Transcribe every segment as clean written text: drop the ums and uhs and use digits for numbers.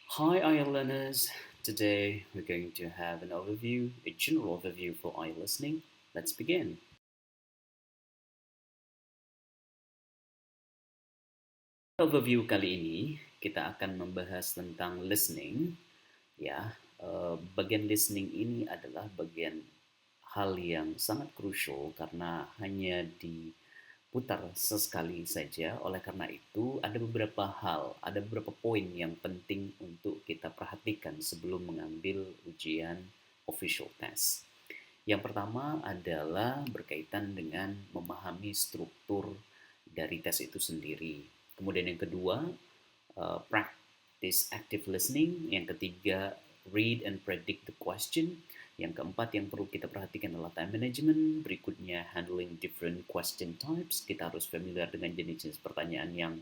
Hi, IELTS learners. Today we're going to have an overview, a general overview for IELTS listening. Let's begin. Overview kali ini kita akan membahas tentang listening. Ya, bagian listening ini adalah bagian hal yang sangat krusial karena hanya diputar sesekali saja. Oleh karena itu, ada beberapa hal, ada beberapa poin yang penting untuk kita perhatikan sebelum mengambil ujian official test. Yang pertama adalah berkaitan dengan memahami struktur dari tes itu sendiri. Kemudian yang kedua, practice active listening. Yang ketiga, read and predict the question. Yang keempat yang perlu kita perhatikan adalah time management. Berikutnya, handling different question types. Kita harus familiar dengan jenis-jenis pertanyaan yang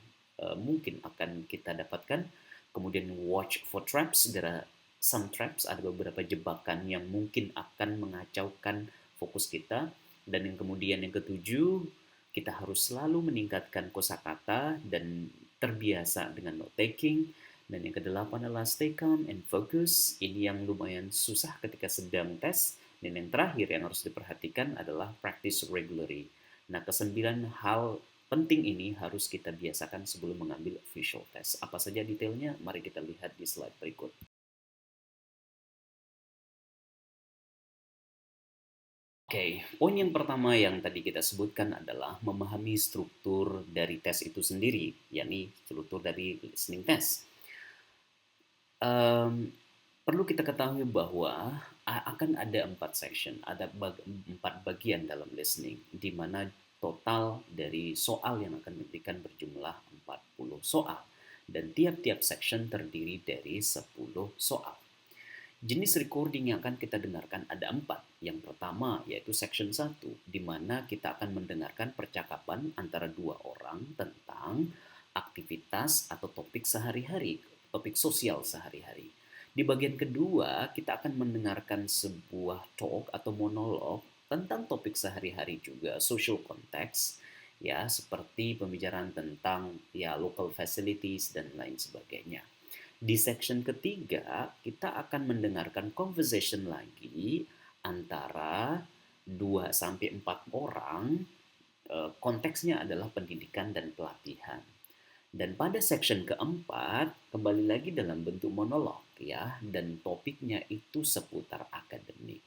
mungkin akan kita dapatkan. Kemudian watch for traps. There are some traps, ada beberapa jebakan yang mungkin akan mengacaukan fokus kita. Dan yang kemudian yang ketujuh, kita harus selalu meningkatkan kosakata dan terbiasa dengan note taking. Dan yang kedelapan adalah stay calm and focus. Ini yang lumayan susah ketika sedang tes. Dan yang terakhir yang harus diperhatikan adalah practice regularly. Nah, kesembilan hal penting ini harus kita biasakan sebelum mengambil official test. Apa saja detailnya? Mari kita lihat di slide berikut. Oke, poin yang pertama yang tadi kita sebutkan adalah memahami struktur dari tes itu sendiri, yakni struktur dari listening test. Perlu kita ketahui bahwa akan ada 4 section, ada 4 bagian dalam listening, di mana total dari soal yang akan diberikan berjumlah 40 soal. Dan tiap-tiap section terdiri dari 10 soal. Jenis recording yang akan kita dengarkan ada 4. Yang pertama yaitu section 1, di mana kita akan mendengarkan percakapan antara dua orang tentang aktivitas atau topik sehari-hari, topik sosial sehari-hari. Di bagian kedua, kita akan mendengarkan sebuah talk atau monolog tentang topik sehari-hari juga, social context, ya, seperti pembicaraan tentang ya local facilities dan lain sebagainya. Di section ketiga, kita akan mendengarkan conversation lagi antara 2 sampai 4 orang, konteksnya adalah pendidikan dan pelatihan. Dan pada section keempat, kembali lagi dalam bentuk monolog ya, dan topiknya itu seputar akademik.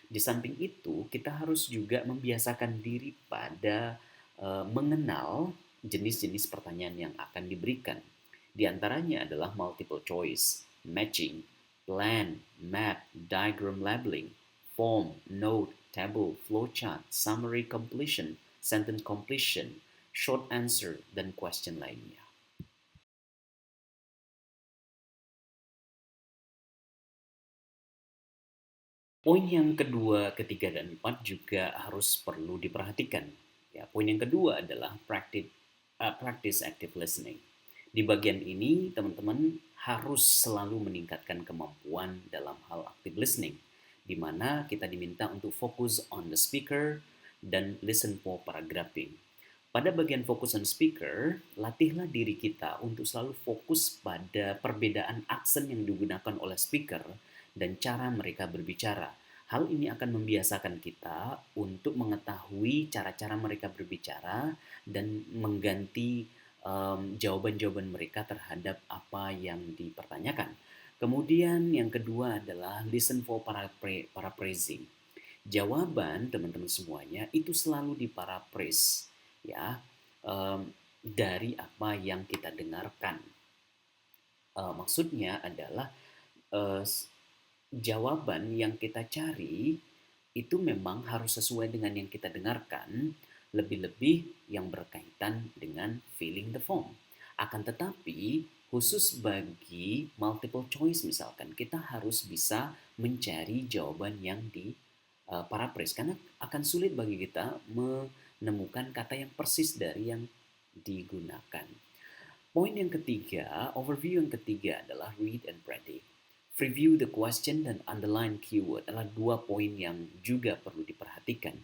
Di samping itu, kita harus juga membiasakan diri pada mengenal jenis-jenis pertanyaan yang akan diberikan. Di antaranya adalah multiple choice, matching, plan, map, diagram labeling, form, note, table, flowchart, summary completion, sentence completion, short answer, dan question lainnya. Poin yang kedua, ketiga, dan empat juga harus perlu diperhatikan. Ya, poin yang kedua adalah practice active listening. Di bagian ini, teman-teman harus selalu meningkatkan kemampuan dalam hal active listening, di mana kita diminta untuk fokus on the speaker dan listen for paragraphing. Pada bagian fokus on speaker, latihlah diri kita untuk selalu fokus pada perbedaan aksen yang digunakan oleh speaker dan cara mereka berbicara. Hal ini akan membiasakan kita untuk mengetahui cara-cara mereka berbicara dan mengganti jawaban-jawaban mereka terhadap apa yang dipertanyakan. Kemudian yang kedua adalah listen for paraphrasing. Jawaban teman-teman semuanya itu selalu diparaphrase ya, dari apa yang kita dengarkan. Maksudnya adalah uh, jawaban yang kita cari itu memang harus sesuai dengan yang kita dengarkan, lebih-lebih yang berkaitan dengan filling the form. Akan tetapi, khusus bagi multiple choice misalkan, kita harus bisa mencari jawaban yang di paraphrase, karena akan sulit bagi kita menemukan kata yang persis dari yang digunakan. Poin yang ketiga, overview yang ketiga adalah read and predict. Preview the question dan underline keyword adalah 2 poin yang juga perlu diperhatikan.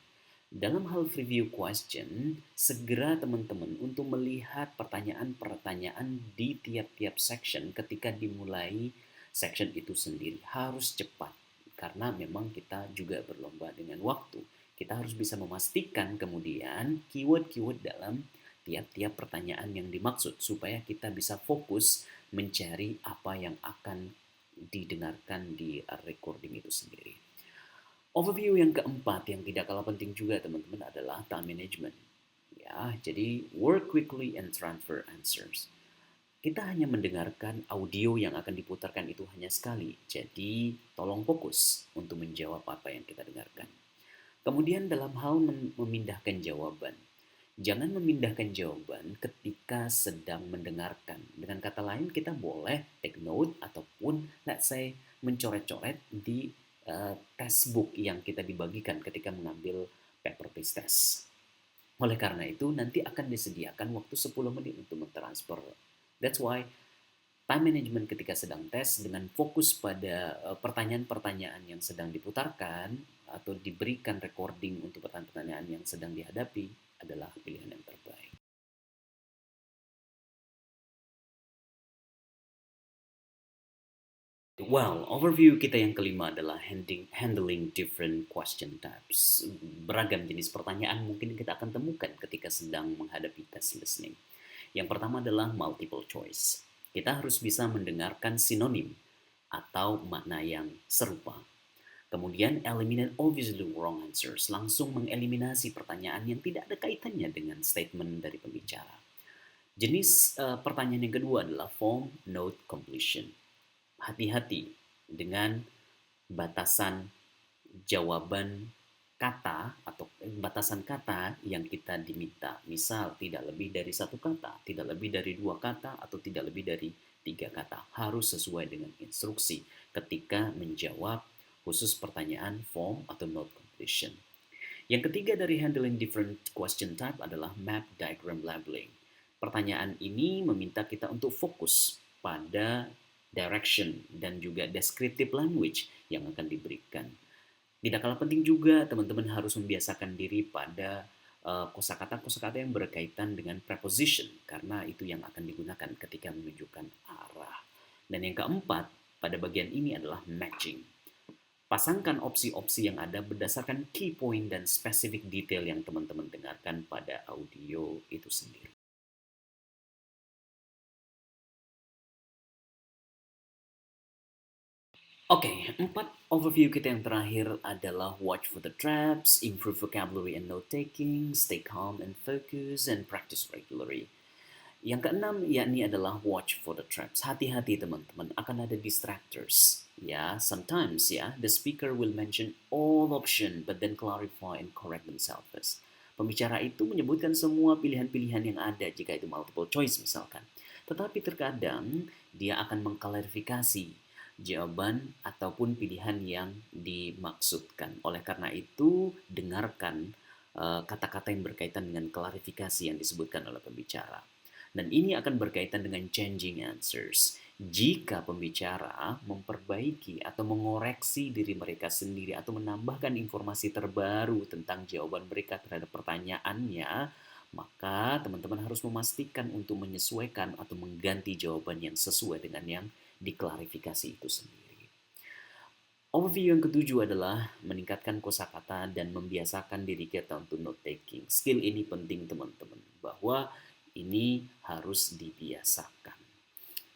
Dalam hal review question, segera teman-teman untuk melihat pertanyaan-pertanyaan di tiap-tiap section ketika dimulai section itu sendiri. Harus cepat, karena memang kita juga berlomba dengan waktu. Kita harus bisa memastikan kemudian keyword-keyword dalam tiap-tiap pertanyaan yang dimaksud, supaya kita bisa fokus mencari apa yang akan didengarkan di recording itu sendiri. Overview yang keempat yang tidak kalah penting juga teman-teman adalah time management. Ya, jadi work quickly and transfer answers. Kita hanya mendengarkan audio yang akan diputarkan itu hanya sekali. Jadi, tolong fokus untuk menjawab apa yang kita dengarkan. Kemudian dalam hal memindahkan jawaban. Jangan memindahkan jawaban ketika sedang mendengarkan. Dengan kata lain, kita boleh take note ataupun let's say mencoret-coret di textbook yang kita dibagikan ketika mengambil paper based test. Oleh karena itu, nanti akan disediakan waktu 10 menit untuk mentransfer. That's why time management ketika sedang tes dengan fokus pada pertanyaan-pertanyaan yang sedang diputarkan atau diberikan recording untuk pertanyaan-pertanyaan yang sedang dihadapi adalah pilihan yang terbaik. Well, overview kita yang kelima adalah handling different question types. Beragam jenis pertanyaan mungkin kita akan temukan ketika sedang menghadapi tes listening. Yang pertama adalah multiple choice. Kita harus bisa mendengarkan sinonim atau makna yang serupa. Kemudian eliminate obviously wrong answers, langsung mengeliminasi pertanyaan yang tidak ada kaitannya dengan statement dari pembicara. Jenis pertanyaan yang kedua adalah form note completion. Hati-hati dengan batasan jawaban kata atau batasan kata yang kita diminta. Misal tidak lebih dari satu kata, tidak lebih dari dua kata, atau tidak lebih dari tiga kata. Harus sesuai dengan instruksi ketika menjawab khusus pertanyaan form atau note completion. Yang ketiga dari handling different question type adalah map diagram labeling. Pertanyaan ini meminta kita untuk fokus pada direction dan juga descriptive language yang akan diberikan. Tidak kalah penting juga teman-teman harus membiasakan diri pada kosakata-kosakata yang berkaitan dengan preposition, karena itu yang akan digunakan ketika menunjukkan arah. Dan yang keempat pada bagian ini adalah matching. Pasangkan opsi-opsi yang ada berdasarkan key point dan spesifik detail yang teman-teman dengarkan pada audio itu sendiri. Oke, 4 overview kita yang terakhir adalah watch for the traps, improve vocabulary and note-taking, stay calm and focus, and practice regularly. Yang keenam yakni adalah watch for the traps. Hati-hati teman-teman, akan ada distractors. Ya, sometimes ya, the speaker will mention all option but then clarify and correct themselves first. Pembicara itu menyebutkan semua pilihan-pilihan yang ada jika itu multiple choice misalkan. Tetapi terkadang dia akan mengklarifikasi jawaban ataupun pilihan yang dimaksudkan. Oleh karena itu, dengarkan kata-kata yang berkaitan dengan klarifikasi yang disebutkan oleh pembicara. Dan ini akan berkaitan dengan changing answers. Jika pembicara memperbaiki atau mengoreksi diri mereka sendiri atau menambahkan informasi terbaru tentang jawaban mereka terhadap pertanyaannya, maka teman-teman harus memastikan untuk menyesuaikan atau mengganti jawaban yang sesuai dengan yang diklarifikasi itu sendiri. Overview yang ketujuh adalah meningkatkan kosakata dan membiasakan diri kita untuk note taking. Skill ini penting teman-teman, bahwa ini harus dibiasakan.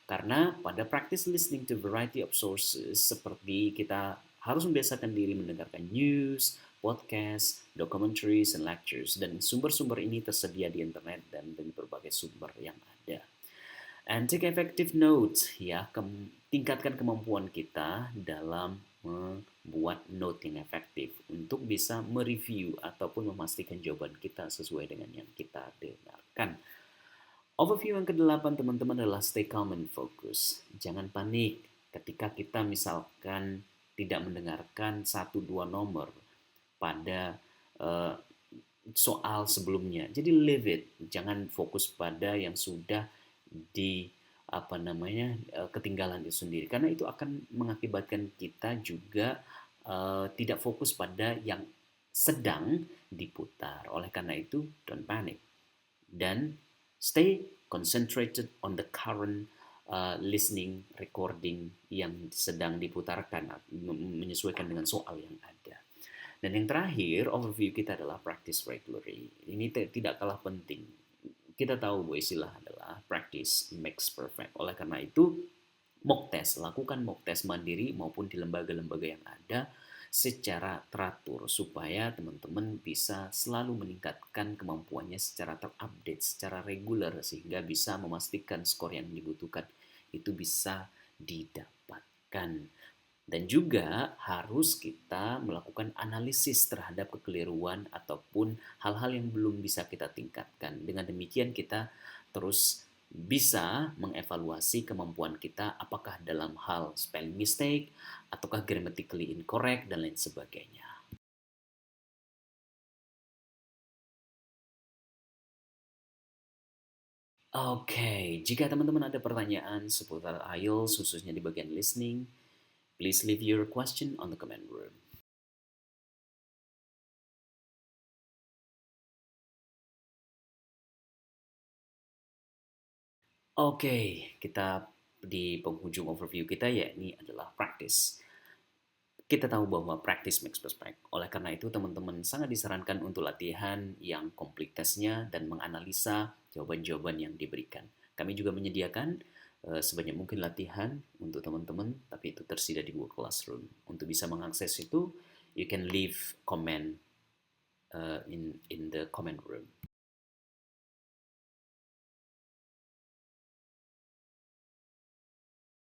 Karena pada practice listening to variety of sources, seperti kita harus membiasakan diri mendengarkan news, podcast, documentaries, and lectures. Dan sumber-sumber ini tersedia di internet dan dari berbagai sumber yang ada. And take effective notes, ya, tingkatkan kemampuan kita dalam membuat note yang efektif untuk bisa mereview ataupun memastikan jawaban kita sesuai dengan yang kita dengarkan. Overview yang kedelapan teman-teman adalah stay calm and focus. Jangan panik ketika kita misalkan tidak mendengarkan 1-2 nomor pada soal sebelumnya. Jadi leave it, jangan fokus pada yang sudah di ketinggalan itu sendiri, karena itu akan mengakibatkan kita juga tidak fokus pada yang sedang diputar. Oleh karena itu, don't panic. Dan stay concentrated on the current listening recording yang sedang diputarkan, menyesuaikan dengan soal yang ada. Dan yang terakhir, overview kita adalah practice regularly. Ini tidak kalah penting. Kita tahu bahwa istilah adalah practice makes perfect. Oleh karena itu, mock test, lakukan mock test mandiri maupun di lembaga-lembaga yang ada secara teratur supaya teman-teman bisa selalu meningkatkan kemampuannya secara terupdate, secara reguler sehingga bisa memastikan skor yang dibutuhkan itu bisa didapatkan. Dan juga harus kita melakukan analisis terhadap kekeliruan ataupun hal-hal yang belum bisa kita tingkatkan. Dengan demikian kita terus bisa mengevaluasi kemampuan kita apakah dalam hal spelling mistake, ataukah grammatically incorrect, dan lain sebagainya. Oke, jika teman-teman ada pertanyaan seputar IELTS, khususnya di bagian listening, please leave your question on the comment room. Oke, kita di penghujung overview kita ya, ini adalah practice. Kita tahu bahwa practice makes perfect. Oleh karena itu, teman-teman sangat disarankan untuk latihan yang kompleks dan menganalisa jawaban-jawaban yang diberikan. Kami juga menyediakan sebanyak mungkin latihan untuk teman-teman, tapi itu tersedia di Google Classroom. Untuk bisa mengakses itu, you can leave comment in the comment room.